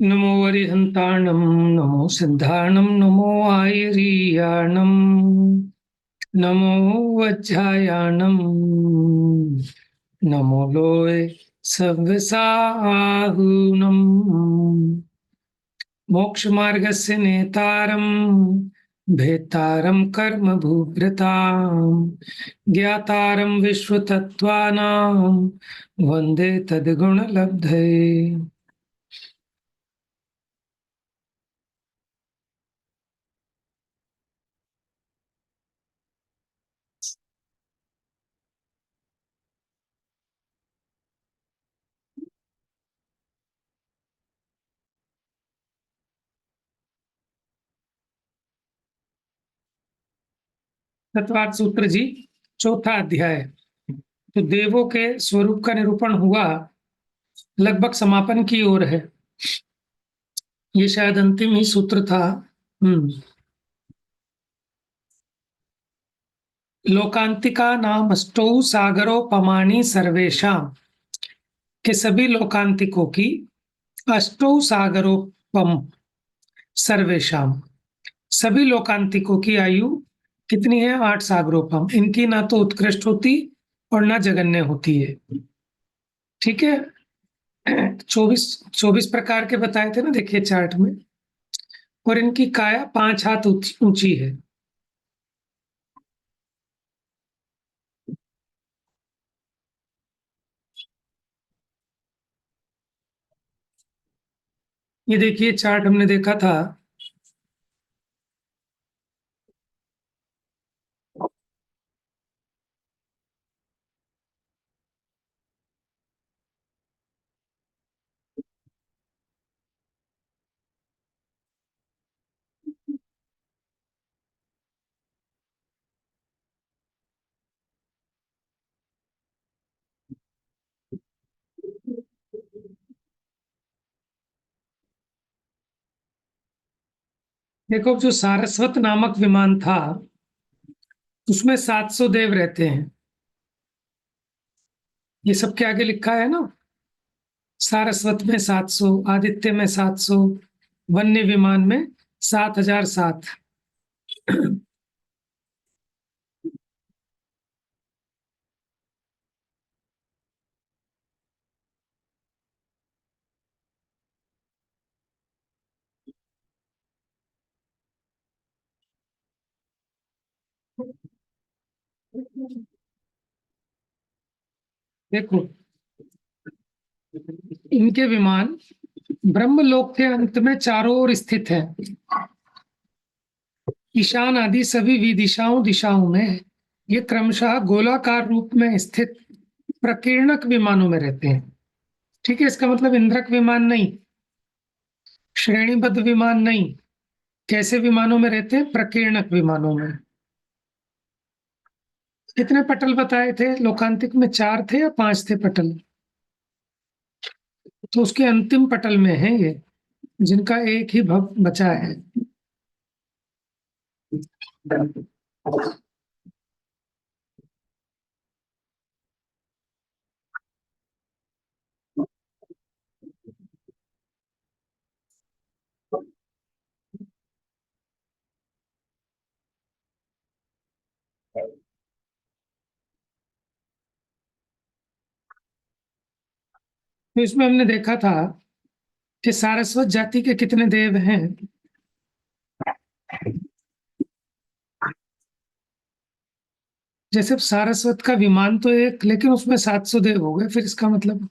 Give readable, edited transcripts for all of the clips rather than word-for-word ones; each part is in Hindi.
नमो वरिहन्ताणं नमो सिद्धाणं नमो आयरीयाणं नमो वज्रायाणं नमो लोय सव्यसाहुनं मोक्षमार्गस्य नेतारं भेतारं कर्मभूभृतां ज्ञातारं विश्वतत्त्वानां वन्दे तद्गुणलब्धये। तत्वार्थ सूत्र जी, चौथा अध्याय। तो देवों के स्वरूप का निरूपण हुआ, लगभग समापन की ओर है। ये शायद अंतिम ही सूत्र था। लोकांतिका नाम अष्टौ सागरोपमानी सर्वेशा, के सभी लोकांतिकों की अष्टौ सागरोपम सर्वेशम, सभी लोकांतिकों की आयु कितनी है? 8 सागरोपम। इनकी ना तो उत्कृष्ट होती और ना जगन्य होती है। ठीक है। 24 प्रकार के बताए थे ना, देखिए चार्ट में। और इनकी काया 5 हाथ ऊंची है। ये देखिए चार्ट हमने देखा था। देखो, जो सारस्वत नामक विमान था उसमें 700 देव रहते हैं। ये सबके आगे लिखा है ना। सारस्वत में 700, आदित्य में 700, वन्य विमान में 7007। देखो, इनके विमान ब्रह्मलोक के अंत में चारों ओर स्थित है। ईशान आदि सभी विदिशाओं दिशाओं में ये क्रमशः गोलाकार रूप में स्थित प्रकीर्णक विमानों में रहते हैं। ठीक है, इसका मतलब इंद्रक विमान नहीं, श्रेणीबद्ध विमान नहीं। कैसे विमानों में रहते हैं? प्रकीर्णक विमानों में। कितने पटल बताए थे? लोकांतिक में 4 थे या 5 थे पटल? तो उसके अंतिम पटल में है ये, जिनका एक ही भव बचा है। तो इसमें हमने देखा था कि सारस्वत जाति के कितने देव हैं। जैसे सारस्वत का विमान तो एक, लेकिन उसमें 700 देव हो गए, फिर इसका मतलब।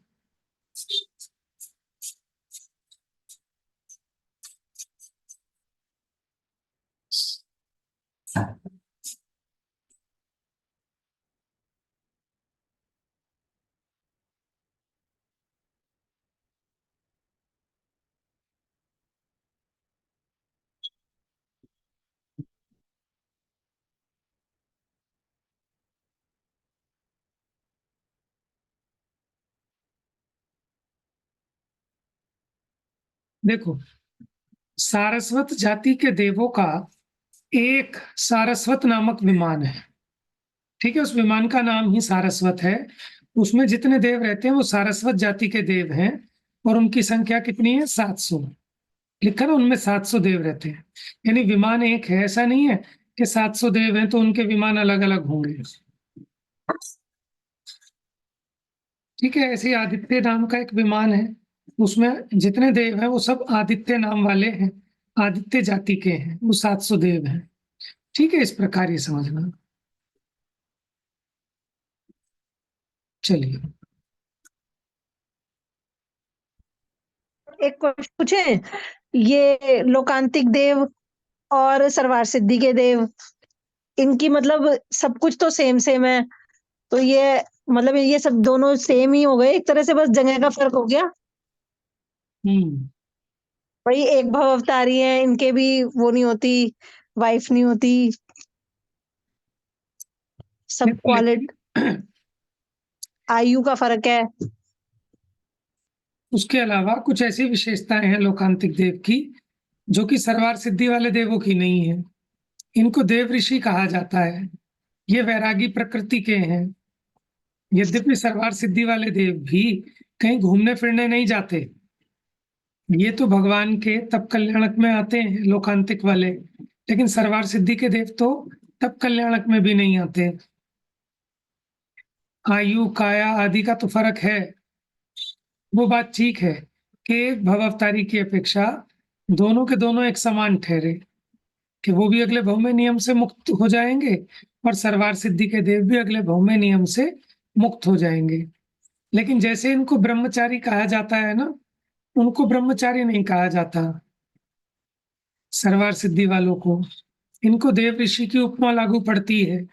देखो, सारस्वत जाति के देवों का एक सारस्वत नामक विमान है। ठीक है, उस विमान का नाम ही सारस्वत है। उसमें जितने देव रहते हैं वो सारस्वत जाति के देव हैं। और उनकी संख्या कितनी है? 700। लिखा ना, उनमें 700 देव रहते हैं, यानी विमान एक है, ऐसा नहीं है कि 700 देव हैं तो उनके विमान अलग अलग होंगे। ठीक है, ऐसे ही आदित्य नाम का एक विमान है, उसमें जितने देव हैं वो सब आदित्य नाम वाले हैं, आदित्य जाति के हैं, वो 700 देव हैं। ठीक है, इस प्रकार ये समझना। चलिए, एक क्वेश्चन पूछे, ये लोकांतिक देव और सरवार सिद्धि के देव, इनकी मतलब सब कुछ तो सेम सेम है, तो ये मतलब ये सब दोनों सेम ही हो गए एक तरह से, बस जगह का फर्क हो गया। हम्म, भाई एक भव अवतारी है, इनके भी वो नहीं होती, वाइफ नहीं होती, सब क्वालिटी, आयु का फर्क है। उसके अलावा कुछ ऐसी विशेषताएं हैं लोकांतिक देव की जो कि सरवार सिद्धि वाले देवों की नहीं है। इनको देव ऋषि कहा जाता है, ये वैरागी प्रकृति के हैं। यद्यपि सरवार सिद्धि वाले देव भी कहीं घूमने फिरने नहीं जाते, ये तो भगवान के तप कल्याणक में आते हैं लोकांतिक वाले, लेकिन सरवार सिद्धि के देव तो तप कल्याणक में भी नहीं आते। आयु काया आदि का तो फर्क है, वो बात ठीक है कि एक भव अवतारी की अपेक्षा दोनों के दोनों एक समान ठहरे, कि वो भी अगले भव में नियम से मुक्त हो जाएंगे और सरवार सिद्धि के देव भी अगले भव में नियम से मुक्त हो जाएंगे। लेकिन जैसे इनको ब्रह्मचारी कहा जाता है ना, उनको ब्रह्मचारी नहीं कहा जाता, सरवार सिद्धि वालों को। इनको देव ऋषि की उपमा लागू पड़ती है,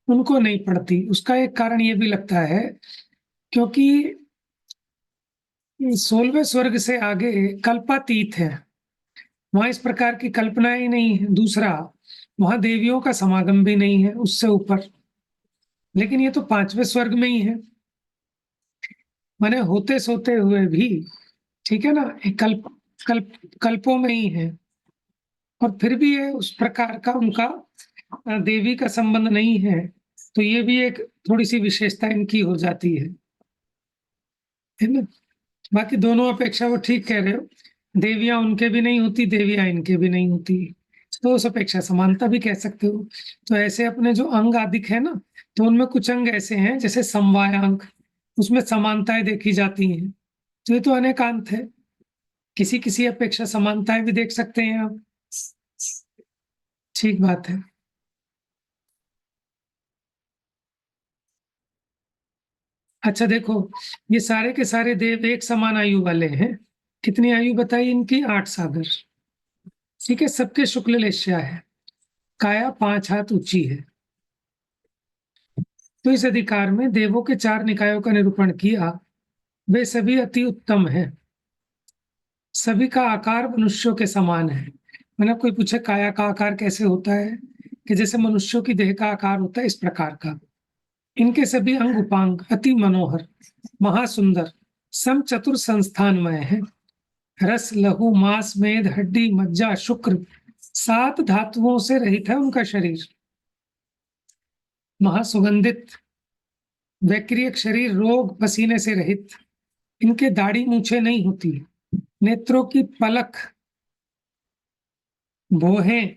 उनको नहीं पड़ती। उसका एक कारण ये भी लगता है क्योंकि 16वें स्वर्ग से आगे कल्पातीत है, वहां इस प्रकार की कल्पना ही नहीं है। दूसरा, वहां देवियों का समागम भी नहीं है उससे ऊपर, लेकिन ये तो 5वें स्वर्ग में ही है, माने होते सोते हुए भी, ठीक है ना, एक कल्प कल्पों में ही है। और फिर भी ये उस प्रकार का उनका देवी का संबंध नहीं है, तो ये भी एक थोड़ी सी विशेषता इनकी हो जाती है ना। बाकी दोनों अपेक्षा वो ठीक कह रहे हो, देवियां उनके भी नहीं होती, देवियां इनके भी नहीं होती, तो उस अपेक्षा समानता भी कह सकते हो। तो ऐसे अपने जो अंग आदिक है ना, तो उनमें कुछ अंग ऐसे हैं जैसे समवाय अंग, उसमें समानताएं देखी जाती हैं, तो ये तो अनेकांत है, किसी किसी अपेक्षा समानताएं भी देख सकते हैं आप। ठीक बात है। अच्छा देखो, ये सारे के सारे देव एक समान आयु वाले हैं। कितनी आयु बताई इनकी? 8 सागर। ठीक है, सबके शुक्ल लेश्या है, काया 5 हाथ ऊंची है। तो इस अधिकार में देवों के 4 निकायों का निरूपण किया, वे सभी अति उत्तम हैं। सभी का आकार मनुष्यों के समान है। मैंने कोई पूछे काया का आकार कैसे होता है, कि जैसे मनुष्यों की देह का आकार होता है इस प्रकार का। इनके सभी अंग उपांग अति मनोहर, महासुंदर, सम चतुर संस्थानमय है। रस लहू मांस मेद हड्डी मज्जा शुक्र 7 धातुओं से रहित है उनका शरीर। महासुगंधित वैक्रियक शरीर, रोग पसीने से रहित। इनके दाढ़ी मूछे नहीं होती, नेत्रों की पलक, भौहें,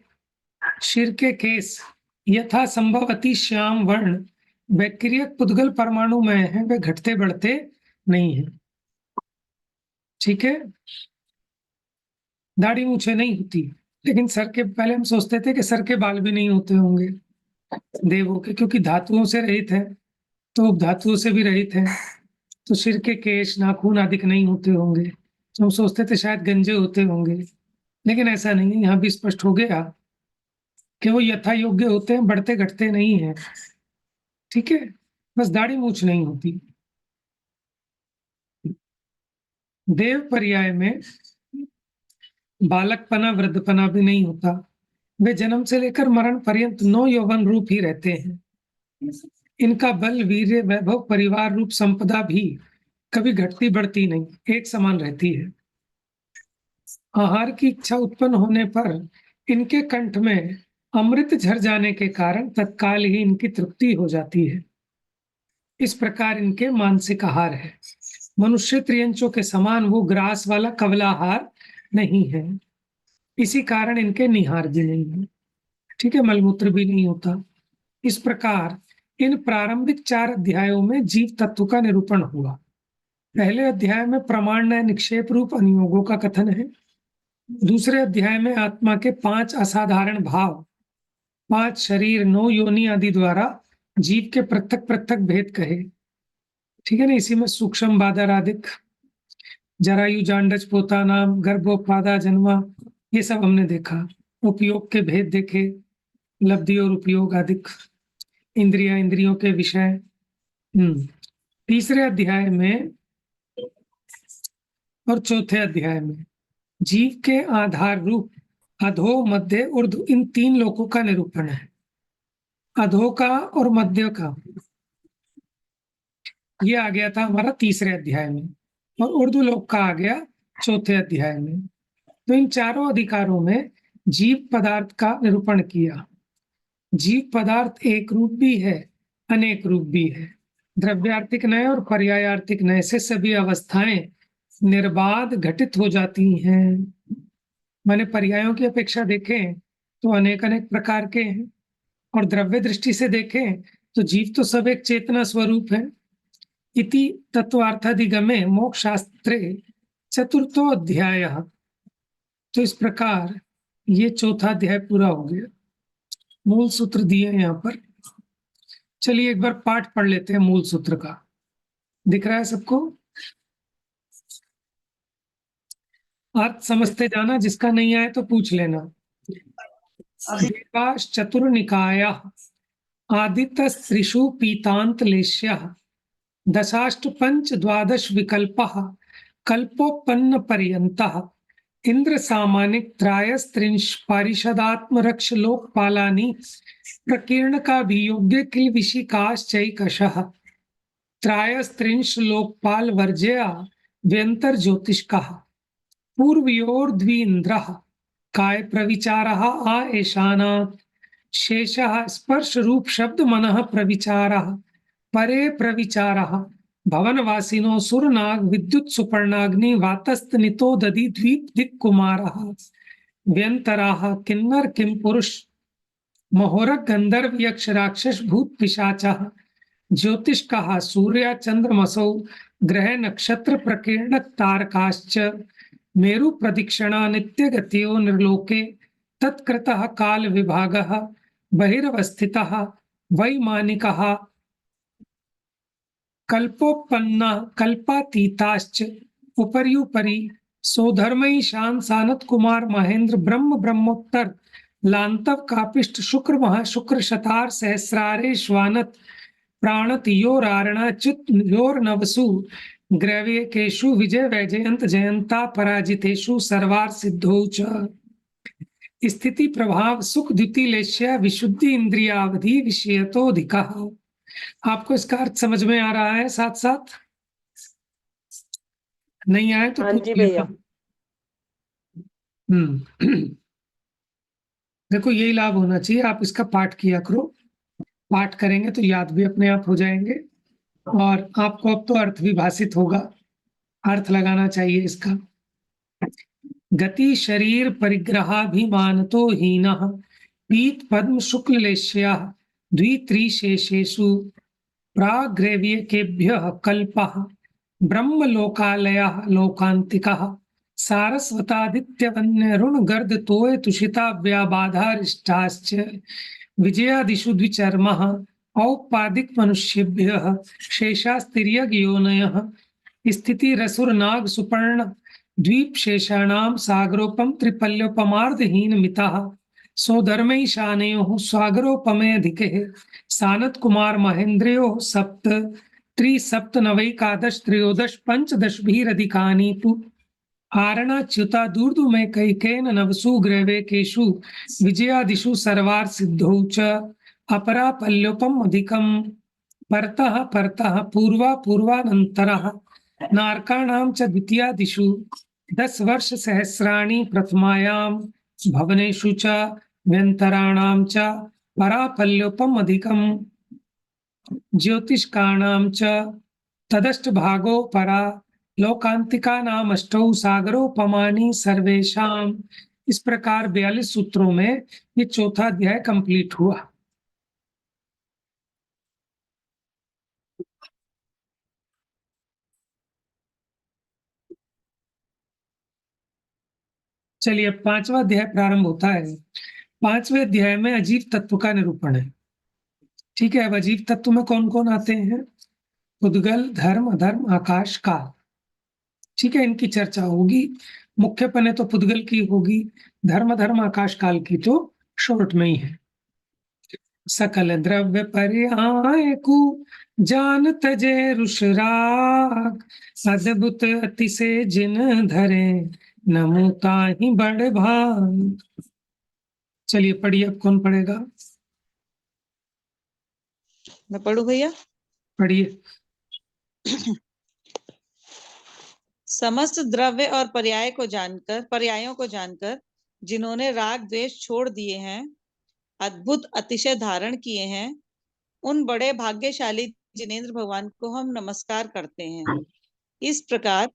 सिर के केस यथा संभव अति श्याम वर्ण, वैक्रियक पुद्गल परमाणु में है, वे घटते बढ़ते नहीं है। ठीक है, दाढ़ी मूछे नहीं होती, लेकिन सर के, पहले हम सोचते थे कि सर के बाल भी नहीं होते होंगे देवों के, क्योंकि धातुओं से रहित है, तो धातुओं से भी रहित है, तो सिर के केश नाखून आदि नहीं होते होंगे, तो हम सोचते थे शायद गंजे होते होंगे, लेकिन ऐसा नहीं है। यहाँ भी स्पष्ट हो गया कि वो यथा योग्य होते हैं, बढ़ते घटते नहीं है। ठीक है, बस दाढ़ी मूछ नहीं होती। देव पर्याय में बालकपना वृद्धपना भी नहीं होता, वे जन्म से लेकर मरण पर्यंत 9 यौवन रूप ही रहते हैं। इनका बल वीर्य वैभव परिवार रूप संपदा भी कभी घटती बढ़ती नहीं, एक समान रहती है। आहार की इच्छा उत्पन्न होने पर इनके कंठ में अमृत झर जाने के कारण तत्काल ही इनकी तृप्ति हो जाती है। इस प्रकार इनके मानसिक आहार है। मनुष्य त्रियंचों के समान वो ग्रास वाला कवलाहार नहीं है। इसी कारण इनके निहार भी नहीं है, ठीक है, मलमूत्र भी नहीं होता। इस प्रकार इन प्रारंभिक 4 अध्यायों में जीव तत्व का निरूपण हुआ। पहले अध्याय में प्रमाणनय निक्षेप रूप अनुयोगों का कथन है। दूसरे अध्याय में आत्मा के 5 असाधारण भाव, 5 शरीर, 9 योनि आदि द्वारा जीव के पृथक पृथक भेद कहे, ठीक है ना। इसी में सूक्ष्म बादरादिक, जरायु, जांडज, पोता नाम, गर्भोपादा, जन्मा, ये सब हमने देखा। उपयोग के भेद देखे, लब्धि और उपयोग आदि, इंद्रिया, इंद्रियों के विषय। तीसरे अध्याय में और चौथे अध्याय में जीव के आधार रूप अधो, मध्य, ऊर्ध्व, इन 3 लोकों का निरूपण है। अधो का और मध्य का ये आ गया था हमारा तीसरे अध्याय में, और ऊर्ध्व लोक का आ गया चौथे अध्याय में। तो इन चारों अधिकारों में जीव पदार्थ का निरूपण किया। जीव पदार्थ एक रूप भी है, अनेक रूप भी है। द्रव्यार्थिक नय और पर्यायार्थिक नय से सभी अवस्थाएं निर्बाध घटित हो जाती हैं। मैंने पर्यायों की अपेक्षा देखें तो अनेक अनेक प्रकार के हैं, और द्रव्य दृष्टि से देखें तो जीव तो सब एक चेतना स्वरूप है। इति तत्वार्थाधिगमे मोक्ष शास्त्रे चतुर्थो अध्याय। तो इस प्रकार ये चौथा अध्याय पूरा हो गया। मूल सूत्र दिए हैं यहाँ पर। चलिए एक बार पाठ पढ़ लेते हैं मूल सूत्र का। दिख रहा है सबको? अर्थ समझते जाना, जिसका नहीं आए तो पूछ लेना। देवाश्च चतुर्निकायाः आदित्यस्त्रिषु पीतान्तलेश्यः दशाष्ट पंच द्वादश विकल्पः कल्पोपन्नपर्यन्तः इंद्र सामानिक त्रायस्त्रिंश पारिषदात्म रक्ष लोकपालानि प्रकीर्णकाभियोग्य किल विशिकाश्चैकशः त्रायस्त्रिंश लोकपाल वर्जया व्यंतर ज्योतिष्कः पूर्वयोर्द्वीन्द्रः काय प्रविचारः आ एशानात् शेषः स्पर्श रूप शब्द मनः प्रविचारः परे प्रविचारः भवनवासिनो सुरनाग विद्युत सुपर्णाग्नि वातस्तनितो दधि द्वीप दिक्कुमारः व्यंतराः किन्नर किम पुरुष महोरक गंधर्व यक्ष राक्षस भूत पिशाचः ज्योतिष्कः सूर्य चंद्रमसौ ग्रह नक्षत्र प्रकीर्ण तारकाश्च मेरु प्रदक्षिणा नित्य गतियो निर्लोके तत्कृतः काल विभागः बहिरवस्थितः वैमानिकः कल्पोपन्ना कल्पातीताश्च उपर्युपरि सोधर्मैशान सानत कुमार महेंद्र ब्रह्म ब्रह्मोत्तर लांतव कापिष्ट शुक्र महा शुक्र शतार सहस्रारे श्वानत प्राणत योरारणाच्युत योर्नवसु ग्रव्यकेषु विजय वैजयंत जयंता पराजितेषु सर्वार सिद्धौ च स्थिति प्रभाव सुख द्युतिलेश्य विशुद्धि इंद्रियावधि विषयतोधिकः। आपको इसका अर्थ समझ में आ रहा है? साथ साथ नहीं आए तो हाँ पूछ जी लेना। भैया। देखो यही लाभ होना चाहिए, आप इसका पाठ किया करो। पाठ करेंगे तो याद भी अपने आप हो जाएंगे, और आपको अब तो अर्थ भी भाषित होगा, अर्थ लगाना चाहिए इसका। गति शरीर परिग्रहाभिमान तो हीनः पीत पद्म शुक्ल लेश्या द्वित्रिशेषेषु प्राग्रव्यकेभ्यः कल्पः ब्रह्मलोकालयः लोकान्तिकः सारस्वतादित्यवन्यरुण गर्द तोय तुषिता व्याबाधारिष्टाश्च विजयादिषु द्विचर्मः औपादिक मनुष्येभ्यः शेषास्तिर्यग योनयः स्थिति रसुर नाग सुपर्ण द्वीप शेषाणाम सागरोपम त्रिपल्योपमार्धहीन मिताः सोधर्मैशानयोः सागरोपमेऽधिकः सानत कुमार महेन्द्रयोः सप्त त्रिसप्तनवैकादश त्रयोदश पंचदशभिरधिकानि तु आरणाच्युता दूर्दुमैकैकेन नवसु ग्रैवेकेषु विजयादिषु सर्वार् सिद्धौ च अपरापल्योपम अधिकं परतः परतः पूर्वा पूर्वानन्तरः नारकाणां च द्वितीयादिषु 10 वर्ष सहस्राणि प्रथमायां भवनेषु च व्यन्तराणां च परापल्योपम अधिकं ज्योतिष्काणां च तदष्टभागो परा लोकान्तिकानामष्टौ सागरोपमानि सर्वेषां इस प्रकार 42 सूत्रों में ये चौथा अध्याय कंप्लीट हुआ। चलिए अब 5वां अध्याय प्रारंभ होता है। 5वें अध्याय में अजीव तत्व का निरूपण है। ठीक है, अब अजीव तत्व में कौन कौन आते हैं? उद्गल, धर्म, अधर्म, आकाश, काल। ठीक है, इनकी चर्चा होगी। मुख्य पने तो पुद्गल की होगी, धर्म, धर्म, आकाश, काल की तो शॉर्ट में ही है। सकल द्रव्य पर्याय को जान तजे रुषराग, अद्भुत अति से जिन धरे नमुता ही बड़ भाग। चलिए पढ़िए, अब कौन पढ़ेगा? मैं पढ़ू भैया? पढ़िए। समस्त द्रव्य और पर्यायों को जानकर जिन्होंने राग द्वेष छोड़ दिए हैं, अद्भुत अतिशय धारण किए हैं, उन बड़े भाग्यशाली जिनेंद्र भगवान को हम नमस्कार करते हैं। इस प्रकार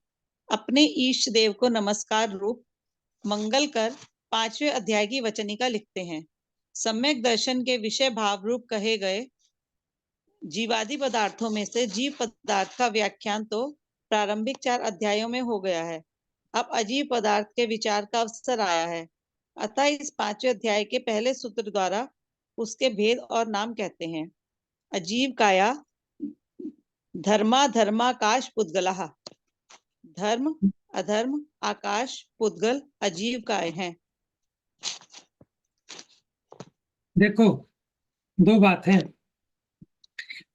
अपने ईष्ट देव को नमस्कार रूप मंगल कर 5वें अध्याय की वचनिका लिखते हैं। सम्यक दर्शन के विषय भाव रूप कहे गए जीवादि पदार्थों में से जीव पदार्थ का व्याख्यान तो प्रारंभिक 4 अध्यायों में हो गया है। अब अजीव पदार्थ के विचार का अवसर आया है। अतः इस 5वें अध्याय के पहले सूत्र द्वारा उसके भेद और नाम कहते हैं। अजीव काया धर्मा धर्माकाश पुद्गलः। धर्म, अधर्म, आकाश, पुद्गल अजीव काय हैं। देखो, दो बात है।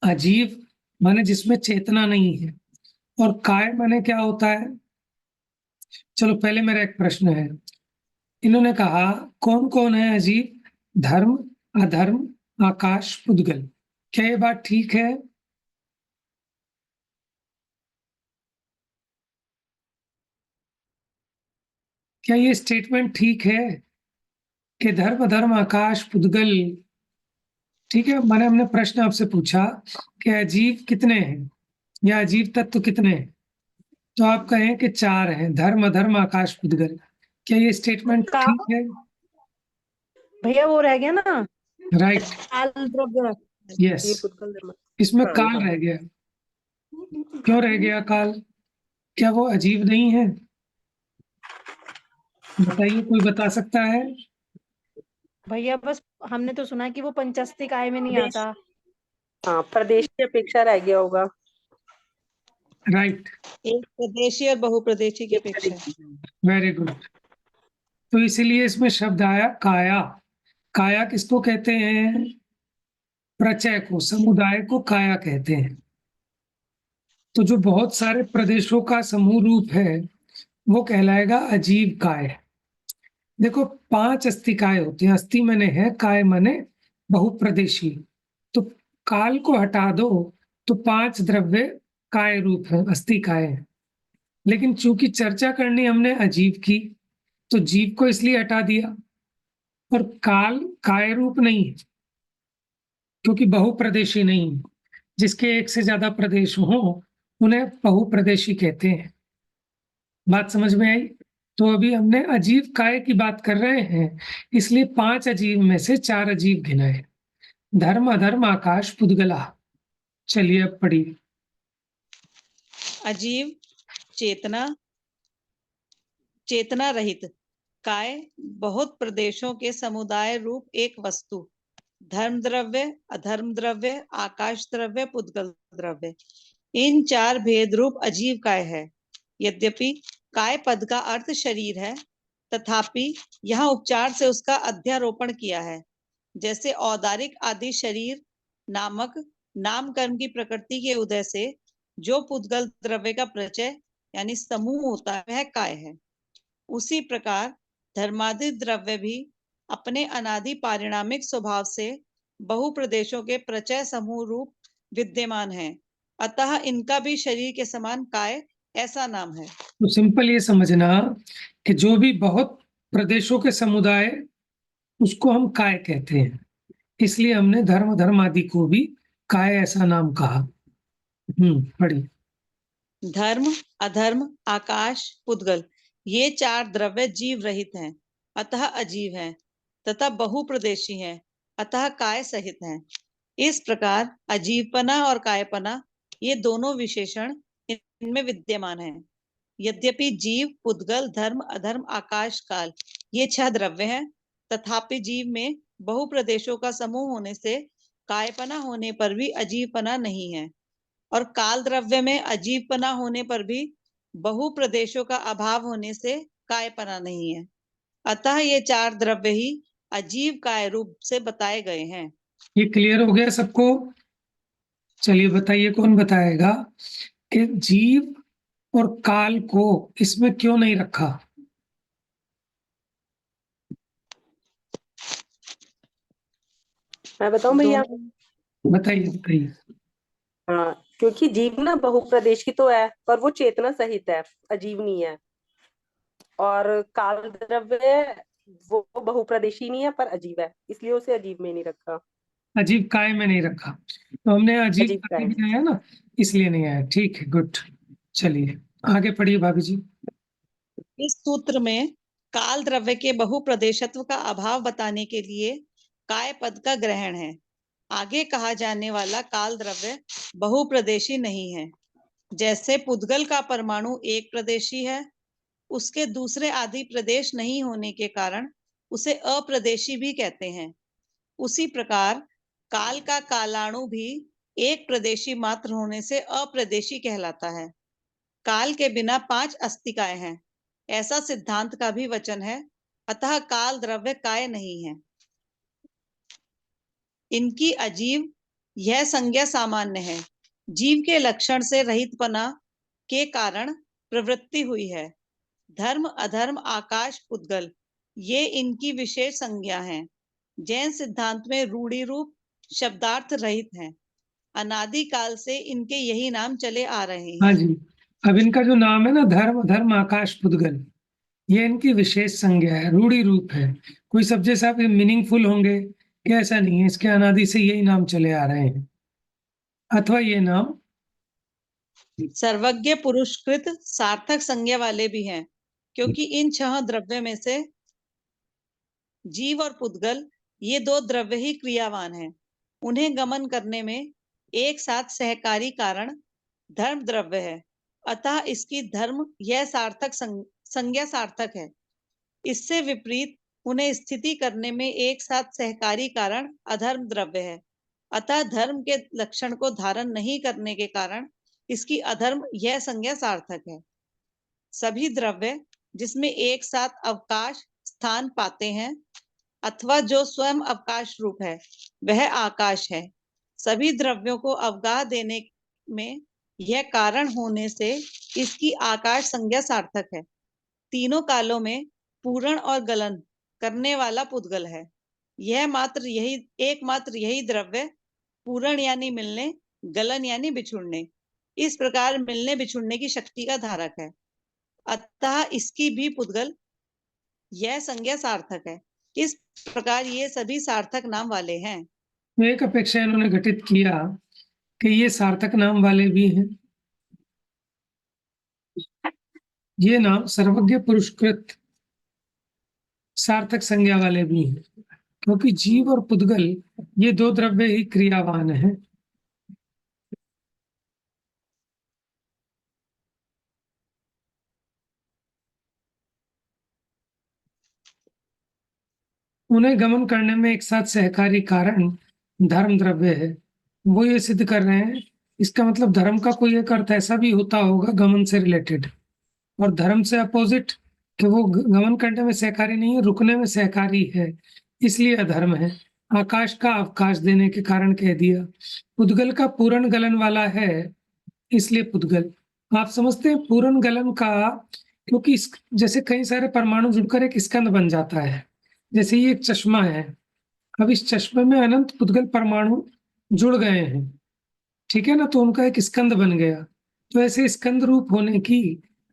अजीव माने जिसमें चेतना नहीं है, और काय माने क्या होता है? चलो पहले मेरा एक प्रश्न है। इन्होंने कहा कौन कौन है अजीव? धर्म, अधर्म, आकाश, पुद्गल। क्या ये बात ठीक है? क्या ये स्टेटमेंट ठीक है कि धर्म, अधर्म, आकाश, पुद्गल? ठीक है, मैंने हमने प्रश्न आपसे पूछा कि अजीव कितने हैं या अजीव तत्व कितने हैं, तो आप कहें कि 4 हैं, धर्म, अधर्म, आकाश, पुद्गल। क्या ये स्टेटमेंट ठीक है? भैया वो रह गया ना, राइट, काल द्रव्य। यस। इसमें हाँ, काल रह गया। क्यों रह गया काल? क्या वो अजीब नहीं है? बताइए, कोई बता सकता है? भैया बस हमने तो सुना कि वो पंचस्तिक आय में नहीं प्रदेश- आता। हाँ, प्रदेश की अपेक्षा रह गया होगा। राइट, एक प्रदेशी और बहुप्रदेशी की अपेक्षा। Very good. तो इसीलिए इसमें शब्द आया काया। काया किसको कहते हैं? प्रचय को, समुदाय को काया कहते हैं। तो जो बहुत सारे प्रदेशों का समूह रूप है वो कहलाएगा अजीव काय। देखो, 5 अस्तिकाय होते हैं। अस्थि माने है, काय माने बहुप्रदेशी। तो काल को हटा दो तो 5 द्रव्य काय रूप है, अस्तिकाय है। लेकिन चूंकि चर्चा करनी हमने अजीव की, तो जीव को इसलिए हटा दिया। और काल काय रूप नहीं है, क्योंकि बहुप्रदेशी नहीं है। जिसके एक से ज्यादा प्रदेश हो उन्हें बहुप्रदेशी कहते हैं। बात समझ में आई? तो अभी हमने अजीव काय की बात कर रहे हैं, इसलिए 5 अजीव में से 4 अजीव गिनाए। धर्म, अधर्म, आकाश, पुद्गला। चलिए अब पढ़िए। अजीव चेतना रहित काय बहुत प्रदेशों के समुदाय रूप एक वस्तु, धर्म द्रव्य, अधर्म द्रव्य, आकाश द्रव्य, पुद्गल द्रव्य, इन 4 भेद रूप अजीव काय है। यद्यपि काय पद का अर्थ शरीर है, तथापि यहाँ उपचार से उसका अध्यारोपण किया है। जैसे औदारिक आदि शरीर नामक नाम कर्म की प्रकृति के उदय से जो पुद्गल द्रव्य का प्रचय यानी समूह होता है वह काय है। उसी प्रकार धर्मादि द्रव्य भी अपने अनादि पारिणामिक स्वभाव से बहु प्रदेशों के प्रचय समूह रूप विद्यमान है। अतः इनका भी शरीर के समान काय ऐसा नाम है। तो सिंपल ये समझना कि जो भी बहुत प्रदेशों के समुदाय, उसको हम काय कहते हैं। इसलिए हमने धर्म, धर्म आदि को भी काय ऐसा नाम कहा। पढ़िए। धर्म, अधर्म, आकाश, पुद्गल ये 4 द्रव्य जीव रहित हैं। अतः अजीव है, तथा बहुप्रदेशी है, अतः काय सहित है। इस प्रकार अजीवपना और कायपना ये दोनों विशेषण इनमें विद्यमान हैं। यद्यपि जीव, पुद्गल, धर्म, अधर्म, आकाश, काल ये 6 द्रव्य हैं, तथापि जीव में बहुप्रदेशों का समूह होने से कायपना होने पर भी अजीवपना नहीं है, और काल द्रव्य में अजीवपना होने पर भी बहुप्रदेशों का अभाव होने से कायपना नहीं है। अतः ये 4 द्रव्य ही अजीव काय रूप से बताए गए हैं। ये क्लियर हो गया सबको? चलिए बताइए, कौन बताएगा कि जीव और काल को इसमें क्यों नहीं रखा? मैं बताऊं भैया? बताइए बताइए। हाँ, क्योंकि जीव ना बहुप्रदेश की तो है, पर वो चेतना सहित है, अजीव नहीं है। और काल द्रव्य वो बहुप्रदेशी नहीं है पर अजीब है, इसलिए उसे अजीब में नहीं रखा। अजीब काय में नहीं रखा, तो हमने अजीब अजीब काय काय। भी आया ना, इसलिए नहीं आया। ठीक है, गुड। चलिए आगे पढ़िए भाभी जी। इस सूत्र में काल द्रव्य के बहुप्रदेशत्व का अभाव बताने के लिए काय पद का ग्रहण है। आगे कहा जाने वाला काल द्रव्य बहुप्रदेशी नहीं है। जैसे पुद्गल का परमाणु एक प्रदेशी है, उसके दूसरे आदि प्रदेश नहीं होने के कारण उसे अप्रदेशी भी कहते हैं। उसी प्रकार काल का कालाणु भी एक प्रदेशी मात्र होने से अप्रदेशी कहलाता है। काल के बिना 5 अस्तिकाएं हैं, ऐसा सिद्धांत का भी वचन है। अतः काल द्रव्य काय नहीं है। इनकी अजीव यह संज्ञा सामान्य है। जीव के लक्षण से रहितपना के कारण प्रवृत्ति हुई है। धर्म, अधर्म, आकाश, पुद्गल ये इनकी विशेष संज्ञा है। जैन सिद्धांत में रूढ़ि रूप शब्दार्थ रहित है। अनादि काल से इनके यही नाम चले आ रहे हाँ हैं। जी, अब इनका जो नाम है ना, धर्म, अधर्म, आकाश, पुद्गल, ये इनकी विशेष संज्ञा है, रूढ़ि रूप है। कोई सब जैसा मीनिंगफुल होंगे कि ऐसा नहीं है, इसके अनादि से यही नाम चले आ रहे हैं, अथवा ये नाम सर्वज्ञ पुरुषकृत सार्थक संज्ञा वाले भी हैं, क्योंकि इन 6 द्रव्य में से जीव और पुद्गल ये 2 द्रव्य ही क्रियावान हैं। उन्हें गमन करने में एक साथ सहकारी कारण धर्म द्रव्य है। अतः इसकी धर्म यह सार्थक संज्ञा सार्थक है। इससे विपरीत उन्हें स्थिति करने में एक साथ सहकारी कारण अधर्म द्रव्य है। अतः धर्म के लक्षण को धारण नहीं करने के कारण इसकी अधर्म यह संज्ञा सार्थक है। सभी द्रव्य जिसमें एक साथ अवकाश स्थान पाते हैं अथवा जो स्वयं अवकाश रूप है वह आकाश है। सभी द्रव्यों को अवगाह देने में यह कारण होने से इसकी आकाश संज्ञा सार्थक है। तीनों कालों में पूरण और गलन करने वाला पुद्गल है। एकमात्र यही द्रव्य पूरण यानी मिलने, गलन यानी बिछुड़ने, इस प्रकार मिलने बिछुड़ने की शक्ति का धारक है। अतः इसकी भी पुद्गल यह संज्ञा सार्थक है। इस प्रकार ये सभी सार्थक नाम वाले हैं। तो एक अपेक्षा इन्होंने घटित किया कि ये सार्थक नाम वाले भी हैं। ये नाम सर्वज्ञ पुरस्कृत सार्थक संज्ञा वाले भी हैं, क्योंकि जीव और पुद्गल ये 2 द्रव्य ही क्रियावान हैं। उन्हें गमन करने में एक साथ सहकारी कारण धर्म द्रव्य है। वो ये सिद्ध कर रहे हैं। इसका मतलब धर्म का कोई एक अर्थ ऐसा भी होता होगा गमन से रिलेटेड, और धर्म से अपोजिट कि वो गमन करने में सहकारी नहीं है, रुकने में सहकारी है, इसलिए अधर्म है। आकाश का अवकाश देने के कारण कह दिया। पुद्गल का पूर्ण गलन वाला है, इसलिए पुद्गल। आप समझते हैं पूर्ण गलन का, क्योंकि जैसे कई सारे परमाणु जुड़कर एक स्कंद बन जाता है। जैसे ये एक चश्मा है, अब इस चश्मे में अनंत पुद्गल परमाणु जुड़ गए हैं, ठीक है ना, तो उनका एक स्कंद बन गया। तो ऐसे स्कंद रूप होने की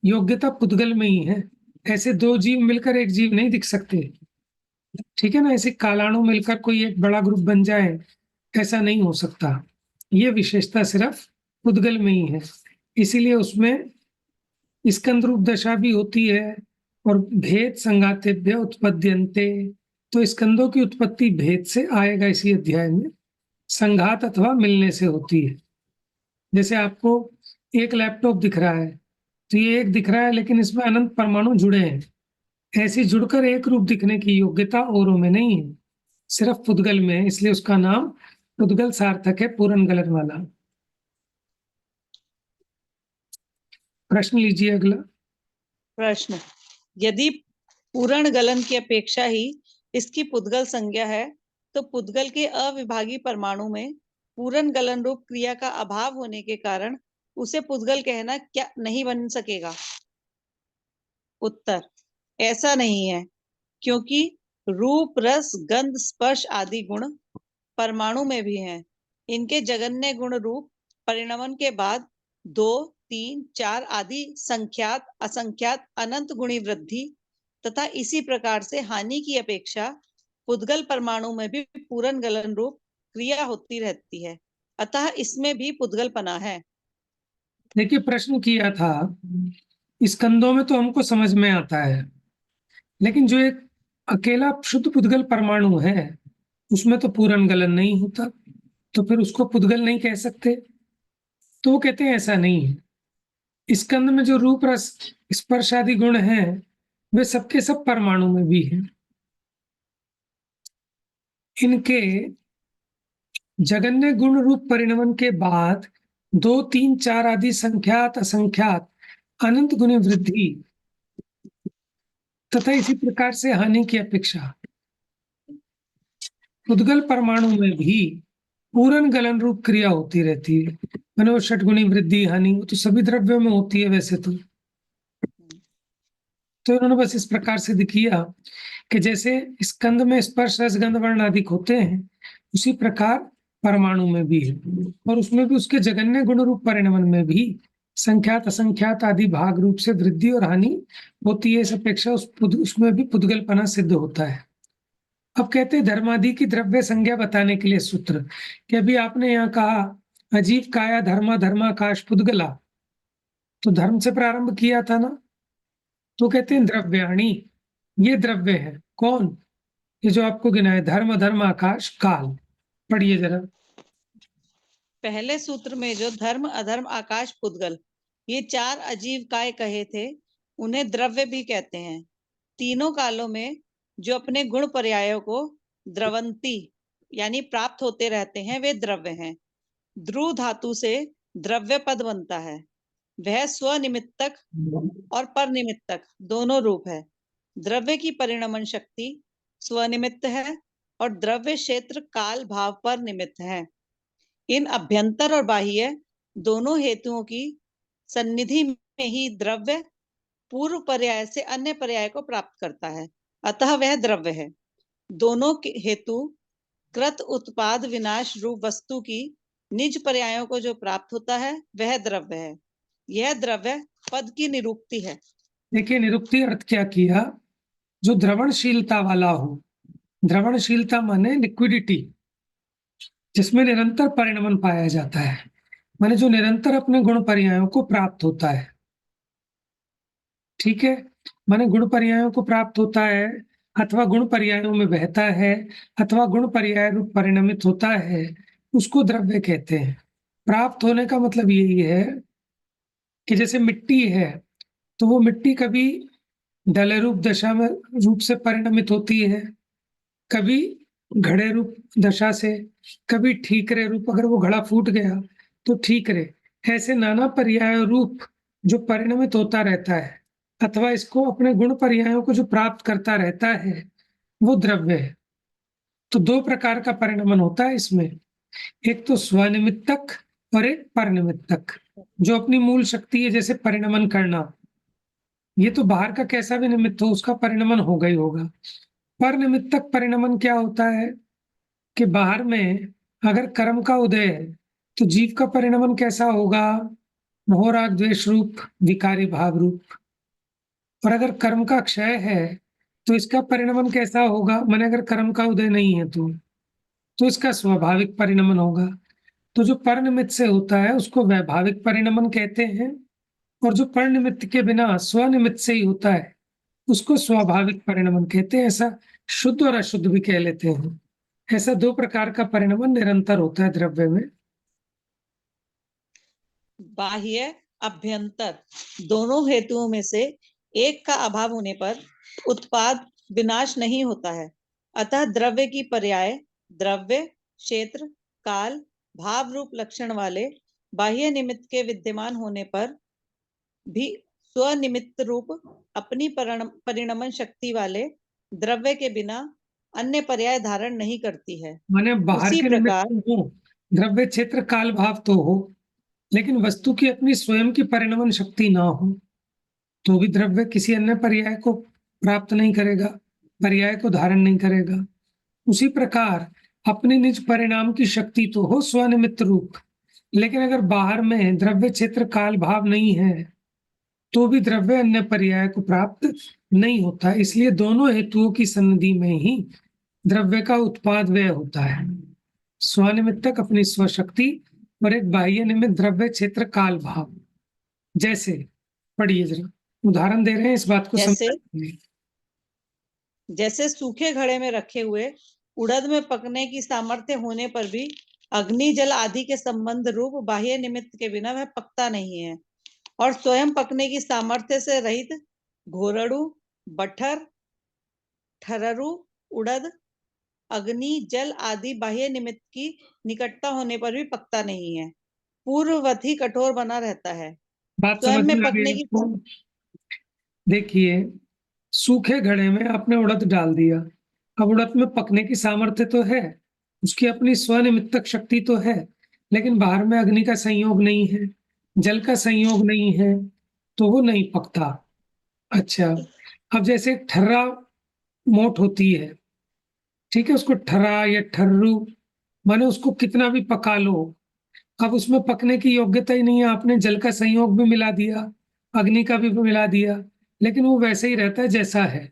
योग्यता पुद्गल में ही है। ऐसे 2 जीव मिलकर एक जीव नहीं दिख सकते, ठीक है ना। ऐसे कालाणु मिलकर कोई एक बड़ा ग्रुप बन जाए, ऐसा नहीं हो सकता। ये विशेषता सिर्फ पुद्गल में ही है, इसीलिए उसमें स्कंद रूप दशा भी होती है और भेद संगातेभ्य उत्पद्यन्ते, तो स्कंदों की उत्पत्ति भेद से आएगा इसी अध्याय में, संघात अथवा मिलने से होती है। जैसे आपको एक लैपटॉप दिख रहा है, तो ये एक दिख रहा है लेकिन इसमें अनंत परमाणु जुड़े हैं, ऐसे जुड़कर एक रूप दिखने की योग्यता औरों में नहीं है, सिर्फ पुद्गल में है, इसलिए उसका नाम पुद्गल सार्थक है, पूर्ण गलन वाला। प्रश्न लीजिए अगला। प्रश्न, यदि पूर्ण गलन की अपेक्षा ही इसकी पुद्गल संज्ञा है, तो पुद्गल के अविभागी परमाणु में पूर्ण गलन रूप क्रिया का अभाव होने के कारण उसे पुद्गल कहना क्या नहीं बन सकेगा? उत्तर, ऐसा नहीं है, क्योंकि रूप, रस, गंध, स्पर्श आदि गुण परमाणु में भी हैं। इनके जगन्य गुण रूप परिणमन के बाद 2, 3, 4 आदि संख्यात, असंख्यात, अनंत गुणी वृद्धि तथा इसी प्रकार से हानि की अपेक्षा पुद्गल परमाणु में भी पूर्ण गलन रूप क्रिया होती रहती है, अतः इसमें भी पुद्गलपना है। देखिए, प्रश्न किया था, स्कंदों में तो हमको समझ में आता है, लेकिन जो एक अकेला शुद्ध पुद्गल परमाणु है उसमें तो पूर्ण गलन नहीं होता, तो फिर उसको पुद्गल नहीं कह सकते। तो वो कहते हैं ऐसा नहीं है, स्कंद में जो रूप, रस, स्पर्श आदि गुण हैं वे सबके सब परमाणु में भी हैं। इनके जगन्य गुण रूप परिणमन के बाद 2, 3, 4 आदि संख्यात, असंख्यात, अनंत गुणी वृद्धि तथा इसी प्रकार से हानि की अपेक्षा पुद्गल परमाणु में भी पूर्ण गलन रूप क्रिया होती रहती है। मैंने वो षटगुणी वृद्धि, हानि, वो तो सभी द्रव्यों में होती है वैसे तो इन्होंने बस इस प्रकार से दिखाया कि जैसे स्कंद में स्पर्श, रस, गंध, वर्ण आदि होते हैं, उसी प्रकार परमाणु में भी है, और उसमें भी उसके जगन्य गुण रूप परिणमन में भी संख्यात, असंख्यात आदि भाग रूप से वृद्धि और हानि होती है। इस अपेक्षा उसमें भी पुद्गलपना सिद्ध होता है। अब कहते हैं धर्मादि की द्रव्य संज्ञा बताने के लिए सूत्र, कि अभी आपने यहाँ कहा अजीव काया धर्मा धर्माकाश पुद्गला, तो धर्म से प्रारंभ किया था ना, तो कहते हैं द्रव्याणी, ये द्रव्य है। कौन? ये जो आपको गिनाए, धर्म, धर्म, आकाश, काल। पढ़िए जरा। पहले सूत्र में जो धर्म, अधर्म, आकाश, पुद्गल, ये 4 अजीव काय कहे थे, उन्हें द्रव्य भी कहते हैं। तीनों कालों में जो अपने गुण पर्यायों को द्रवंती यानी प्राप्त होते रहते हैं, वे द्रव्य हैं। ध्रुव धातु से द्रव्य पद बनता है। वह स्वनिमित्तक और परनिमित्तक दोनों रूप है। द्रव्य की परिणमन शक्ति स्वनिमित्त है और द्रव्य क्षेत्र काल भाव पर निमित्त है। इन अभ्यंतर और बाह्य दोनों हेतुओं की सन्निधि में ही द्रव्य पूर्व पर्याय से अन्य पर्याय को प्राप्त करता है, अतः वह द्रव्य है। दोनों हेतु कृत उत्पाद विनाश रूप वस्तु की निज पर्यायों को जो प्राप्त होता है वह द्रव्य है। यह द्रव्य पद की निरुक्ति है। देखिए, निरुक्ति अर्थ क्या किया? जो द्रवणशीलता वाला हो। द्रवणशीलता माने लिक्विडिटी, जिसमें निरंतर परिणमन पाया जाता है, माने जो निरंतर अपने गुण पर्यायों को प्राप्त होता है। ठीक है, माने गुण पर्यायों को प्राप्त होता है, अथवा गुण पर्यायों में बहता है, अथवा गुण पर्याय रूप परिणमित होता है, उसको द्रव्य कहते हैं। प्राप्त होने का मतलब यही है कि जैसे मिट्टी है, तो वो मिट्टी कभी डले रूप दशा में रूप से परिणमित होती है, कभी घड़े रूप दशा से, कभी ठीकरे रूप, अगर वो घड़ा फूट गया तो ठीकरे, ऐसे नाना पर्याय रूप जो परिणमित होता रहता है, अथवा इसको अपने गुण पर्यायों को जो प्राप्त करता रहता है, वो द्रव्य है। तो 2 प्रकार का परिणमन होता है इसमें, एक तो स्वनिमित्तक और एक परनिमित्तक। जो अपनी मूल शक्ति है, जैसे परिणमन करना, ये तो बाहर का कैसा भी निमित्त हो उसका परिणमन होगा ही होगा। परनिमित्तक परिणमन क्या होता है कि बाहर में अगर कर्म का उदय है तो जीव का परिणमन कैसा होगा? मोह, राग, द्वेष रूप विकारी भाव रूप। और अगर कर्म का क्षय है तो इसका परिणमन कैसा होगा? माने अगर कर्म का उदय नहीं है तो इसका स्वाभाविक परिणमन होगा। तो जो परनिमित्त से होता है उसको वैभाविक परिणमन कहते हैं, और जो परनिमित्त के बिना स्वनिमित्त से ही होता है उसको स्वाभाविक परिणमन कहते हैं। ऐसा शुद्ध और अशुद्ध भी कह लेते हैं। ऐसा दो प्रकार का परिणमन निरंतर होता है द्रव्य में। बाह्य अभ्यंतर दोनों हेतुओं में से एक का अभाव होने पर उत्पाद विनाश नहीं होता है। अतः द्रव्य की पर्याय द्रव्य, क्षेत्र, काल, भाव रूप लक्षण वाले बाह्य निमित्त के विद्यमान होने पर भी स्वनिमित्त रूप अपनी परिणमन शक्ति वाले द्रव्य के बिना अन्य पर्याय धारण नहीं करती है। माने बाहर उसी के प्रकार निमित्त हो, द्रव्य, क्षेत्र, काल, भाव तो हो, लेकिन वस्तु की अपनी स्वयं की परिणमन शक्ति ना हो तो भी द्रव्य किसी अन्य पर्याय को प्राप्त नहीं करेगा, पर्याय को धारण नहीं करेगा। उसी प्रकार अपने निज परिणाम की शक्ति तो हो स्वनिमित्त रूप, लेकिन अगर बाहर में द्रव्य, क्षेत्र, काल, भाव नहीं है तो भी द्रव्य अन्य पर्याय को प्राप्त नहीं होता। इसलिए दोनों हेतुओं की सन्निधि में ही द्रव्य का उत्पाद व्यय होता है। स्वनिमित्तक अपनी स्वशक्ति और एक बाह्य निमित्त द्रव्य, क्षेत्र, काल, भाव। जैसे पढ़िए जरा, उदाहरण दे रहे हैं, इस बात को जैसे समझिए। जैसे सूखे घड़े में रखे हुए उड़द में पकने की सामर्थ्य होने पर भी अग्नि, जल आदि के संबंध रूप बाह्य निमित्त के बिना वह पकता नहीं है, और स्वयं पकने की सामर्थ्य से रहित घोरड़ू, बठर, ठररू, उड़द, अग्नि, जल आदि बाह्य निमित्त की निकटता होने पर भी पकता नहीं है, पूर्ववत ही कठोर बना रहता है। बात स्वयं समझ में में आ पकने गई की आपको? देखिए, सूखे घड़े में आपने उड़द डाल दिया। अब उड़द में पकने की सामर्थ्य तो है, उसकी अपनी स्वनिमित्तक शक्ति तो है, लेकिन बाहर में अग्नि का संयोग नहीं है, जल का संयोग नहीं है, तो वो नहीं पकता। अच्छा, अब जैसे ठर्रा मोट होती है, ठीक है, उसको ठर्रा या ठर्रू माने उसको कितना भी पका लो, अब उसमें पकने की योग्यता ही नहीं है। आपने जल का संयोग भी मिला दिया, अग्नि का भी मिला दिया, लेकिन वो वैसे ही रहता है जैसा है।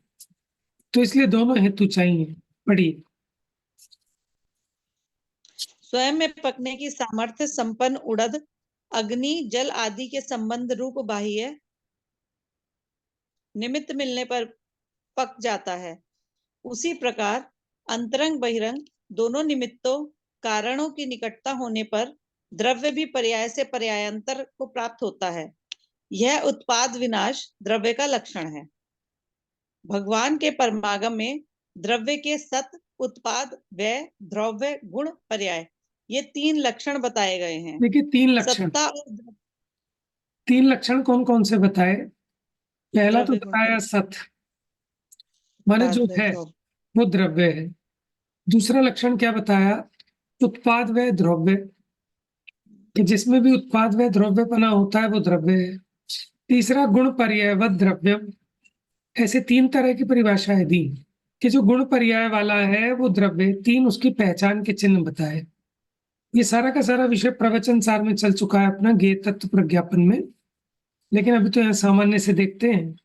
तो इसलिए दोनों हेतु चाहिए। पढ़िए। स्वयं में पकने की सामर्थ्य संपन्न उड़द अग्नि, जल आदि के संबंध रूप बाह्य निमित्त मिलने पर पक जाता है। उसी प्रकार अंतरंग बहिरंग दोनों निमित्तों कारणों की निकटता होने पर द्रव्य भी पर्याय से पर्यायांतर को प्राप्त होता है। यह उत्पाद विनाश द्रव्य का लक्षण है। भगवान के परमागम में द्रव्य के सत, उत्पाद, व्यय, द्रव्य, गुण, पर्याय, ये 3 लक्षण बताए गए हैं। देखिए, सत्ता और तीन लक्षण कौन कौन से बताए? पहला तो द्रव्य, गुण, बताया पर्याय, सत, माने उत्पाद, जो व्यय, है द्रव्य। वो द्रव्य है। दूसरा लक्षण क्या बताया? उत्पाद व द्रव्य, कि जिसमें भी उत्पाद व द्रव्यपना होता है वो द्रव्य है। तीसरा गुण पर्याय व द्रव्यम। ऐसे 3 तरह की परिभाषाएं दी कि जो गुण पर्याय वाला है वो द्रव्य, 3 उसकी पहचान के चिन्ह बताए। ये सारा का सारा विषय प्रवचन सार में चल चुका है अपना गेय तत्व प्रज्ञापन में, लेकिन अभी तो यहाँ सामान्य से देखते हैं।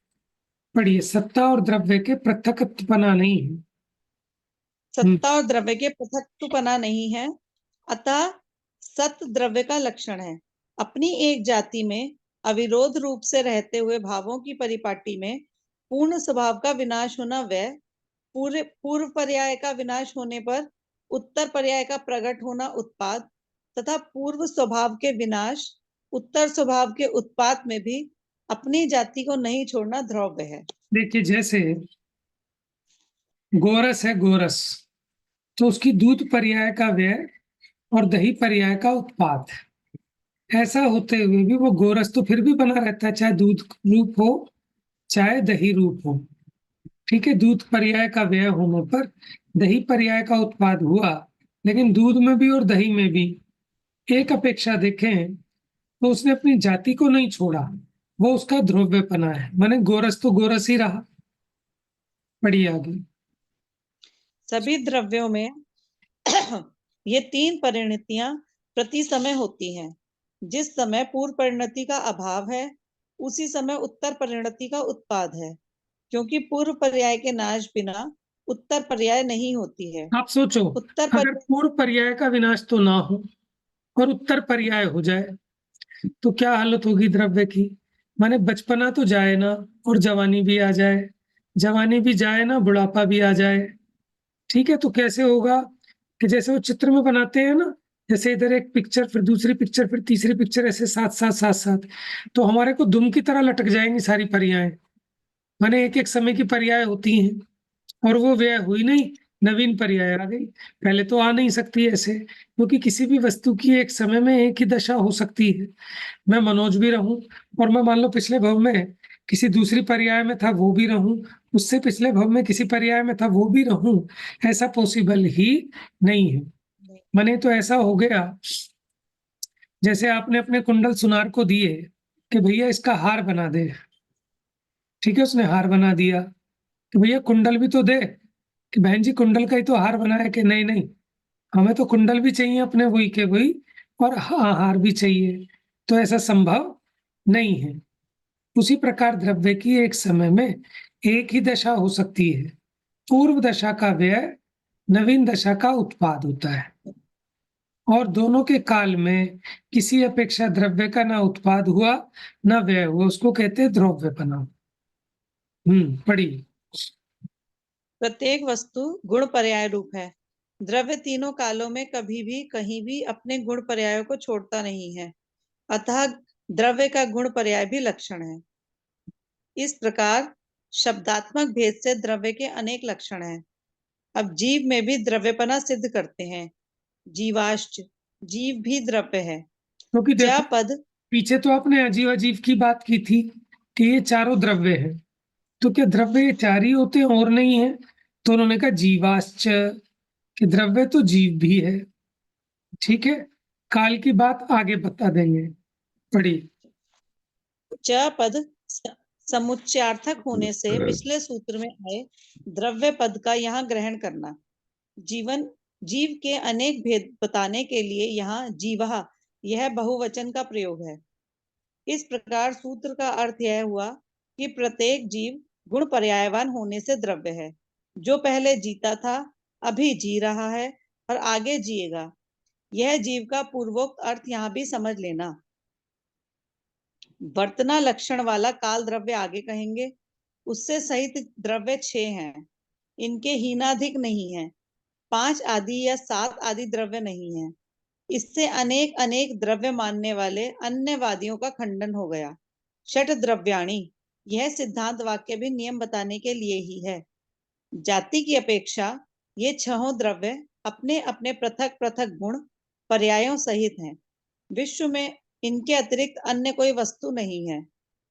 पढ़िए, सत्ता और द्रव्य के पृथकत्वपना नहीं है। सत्ता और द्रव्य के पृथकत्वपना नहीं है, अतः सत द्रव्य का लक्षण है। अपनी एक जाति में अविरोध रूप से रहते हुए भावों की परिपाटी में पूर्ण स्वभाव का विनाश होना व्यय, पूर्व पर्याय का विनाश होने पर उत्तर पर्याय का प्रकट होना उत्पाद, तथा पूर्व स्वभाव के विनाश उत्तर स्वभाव के उत्पाद में भी अपनी जाति को नहीं छोड़ना द्रव्य है। देखिए, जैसे गोरस है, गोरस तो उसकी दूध पर्याय का व्यय और दही पर्याय का उत्पाद। ऐसा होते हुए भी वो गोरस तो फिर भी बना रहता है, चाहे दूध रूप हो चाहे दही रूप हो। ठीक है, दूध पर्याय का व्यय होने पर दही पर्याय का उत्पाद हुआ, लेकिन दूध में भी और दही में भी एक अपेक्षा देखें तो उसने अपनी जाति को नहीं छोड़ा, वो उसका द्रव्यपना है, माने गोरस तो गोरस ही रहा। बढ़िए, आगे। सभी द्रव्यों में ये 3 परिणतियां प्रति समय होती हैं। जिस समय पूर्व परिणति का अभाव है उसी समय उत्तर परिणति का उत्पाद है, क्योंकि पूर्व पर्याय के नाश बिना उत्तर पर्याय नहीं होती है। आप सोचो, उत्तर अगर पर्याय पूर्व पर्याय का विनाश तो ना हो और उत्तर पर्याय हो जाए तो क्या हालत होगी द्रव्य की? माने बचपना तो जाए ना और जवानी भी आ जाए, जवानी भी जाए ना, बुढ़ापा भी आ जाए। ठीक है, तो कैसे होगा कि जैसे वो चित्र में बनाते हैं ना, जैसे इधर एक पिक्चर, फिर दूसरी पिक्चर, फिर तीसरी पिक्चर, ऐसे साथ-साथ, तो हमारे को दुम की तरह लटक जाएँगी सारी परियाएँ। माने एक-एक समय की पर्याय होती हैं, और वो व्यय हुई नहीं, नवीन पर्याय आ गई। पहले तो आ नहीं सकती ऐसे, क्योंकि किसी भी वस्तु की एक समय में एक ही दशा हो सकती है। मैं मनोज भी रहूँ, और मैं मान लो पिछले भव में किसी दूसरी पर्याय में था, वो भी रहूँ, उससे पिछले भव में किसी पर्याय में था, वो भी रहूँ, ऐसा पॉसिबल ही नहीं है। माने तो ऐसा हो गया, जैसे आपने अपने कुंडल सुनार को दिए कि भैया इसका हार बना दे। ठीक है, उसने हार बना दिया, तो भैया कुंडल भी तो दे, कि बहन जी कुंडल का ही तो हार बनाया, कि नहीं, नहीं, हमें तो कुंडल भी चाहिए अपने वही के वही, और हार भी चाहिए, तो ऐसा संभव नहीं है। उसी प्रकार द्रव्य की एक समय में एक ही दशा हो सकती है। पूर्व दशा का व्यय नवीन दशा का उत्पाद होता है, और दोनों के काल में किसी अपेक्षा द्रव्य का ना उत्पाद हुआ, ना व्यय हुआ, उसको कहते हैं द्रव्यपना। पढ़िए। प्रत्येक वस्तु गुण पर्याय रूप है। द्रव्य तीनों कालों में कभी भी कहीं भी अपने गुण पर्यायों को छोड़ता नहीं है, अतः द्रव्य का गुण पर्याय भी लक्षण है। इस प्रकार शब्दात्मक भेद से द्रव्य के अनेक लक्षण हैं। अब जीव में भी द्रव्यपना सिद्ध करते हैं। जीवाश्च, जीव भी द्रव्य है। क्योंकि च देखो, पद पीछे तो आपने अजीव अजीव की बात की थी कि ये चारों द्रव्य है, तो क्या द्रव्य ये चार ही होते हैं और नहीं है? तो उन्होंने कहा जीवाश्च, कि द्रव्य तो जीव भी है। ठीक है, काल की बात आगे बता देंगे, पढ़िए। च पद समुच्चयार्थक होने से पिछले सूत्र में आए द्रव्य पद का यहाँ ग्रहण करना। जीव के अनेक भेद बताने के लिए यहाँ जीवः यह बहुवचन का प्रयोग है। इस प्रकार सूत्र का अर्थ यह हुआ कि प्रत्येक जीव गुण पर्यायवान होने से द्रव्य है। जो पहले जीता था, अभी जी रहा है और आगे जिएगा। यह जीव का पूर्वोक्त अर्थ यहाँ भी समझ लेना। वर्तना लक्षण वाला काल द्रव्य आगे कहेंगे। उससे सहित द्रव्य 6 हैं। इनके हीनाधिक नहीं है। 5 आदि या 7 आदि द्रव्य नहीं है। इससे अनेक अनेक द्रव्य मानने वाले अन्यवादियों का खंडन हो गया। षट द्रव्याणी, यह सिद्धांत वाक्य भी नियम बताने के लिए ही है। जाति की अपेक्षा ये 6 द्रव्य अपने अपने पृथक पृथक गुण पर्यायों सहित हैं। विश्व में इनके अतिरिक्त अन्य कोई वस्तु नहीं है,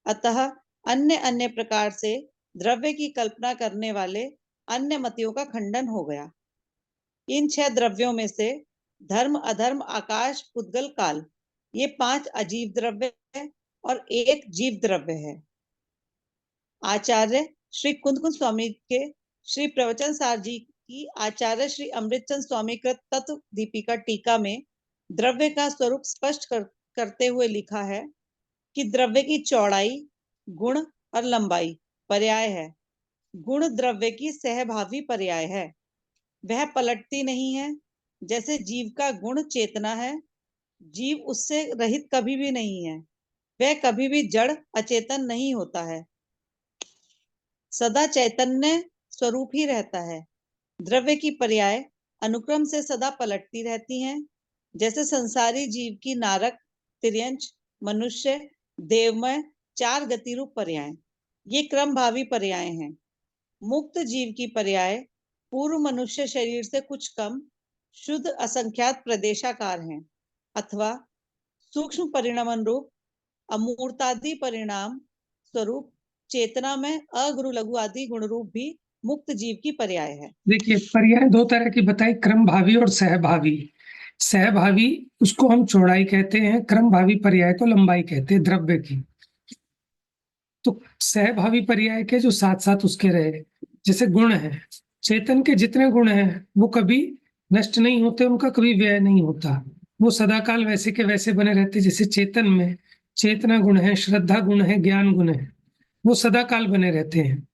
अतः अन्य अन्य प्रकार से द्रव्य की कल्पना करने वाले अन्य मतियों का खंडन हो गया। इन 6 द्रव्यों में से धर्म, अधर्म, आकाश, पुद्गल, काल, ये 5 अजीव द्रव्य है और एक जीव द्रव्य है। आचार्य श्री कुंद स्वामी के श्री प्रवचन सार जी की आचार्य श्री अमृतचंद स्वामी कृत तत्व दीपिका टीका में द्रव्य का स्वरूप स्पष्ट करते हुए लिखा है कि द्रव्य की चौड़ाई, गुण और लंबाई पर्याय है। गुण द्रव्य की सहभावी पर्याय है। वह पलटती नहीं है। जैसे जीव का गुण चेतना है, जीव उससे रहित कभी भी नहीं है। वह कभी भी जड़ अचेतन नहीं होता है, सदा चैतन्य स्वरूप ही रहता है। द्रव्य की पर्याय अनुक्रम से सदा पलटती रहती हैं। जैसे संसारी जीव की नारक, तिर्यंच, मनुष्य, देवमय 4 गति रूप पर्याय, ये क्रम भावी पर्याय हैं। मुक्त जीव की पर्याय पूर्व मनुष्य शरीर से कुछ कम शुद्ध असंख्यात प्रदेशाकार हैं, अथवा सूक्ष्म परिणामन रूप अमूर्तादि परिणाम स्वरूप चेतना में अगुरु लघु आदि गुण रूप भी मुक्त जीव की पर्याय है। देखिए, पर्याय 2 तरह की बताई, क्रम भावी और सहभावी। सहभावी उसको हम चौड़ाई कहते हैं, क्रम भावी पर्याय को लंबाई कहते हैं द्रव्य की। तो सहभावी पर्याय के जो साथ साथ उसके रहे, जैसे गुण है, चेतन के जितने गुण हैं वो कभी नष्ट नहीं होते, उनका कभी व्यय नहीं होता, वो सदाकाल वैसे के वैसे बने रहते। जैसे चेतन में चेतना गुण है, श्रद्धा गुण है, ज्ञान गुण है, वो सदाकाल बने रहते हैं।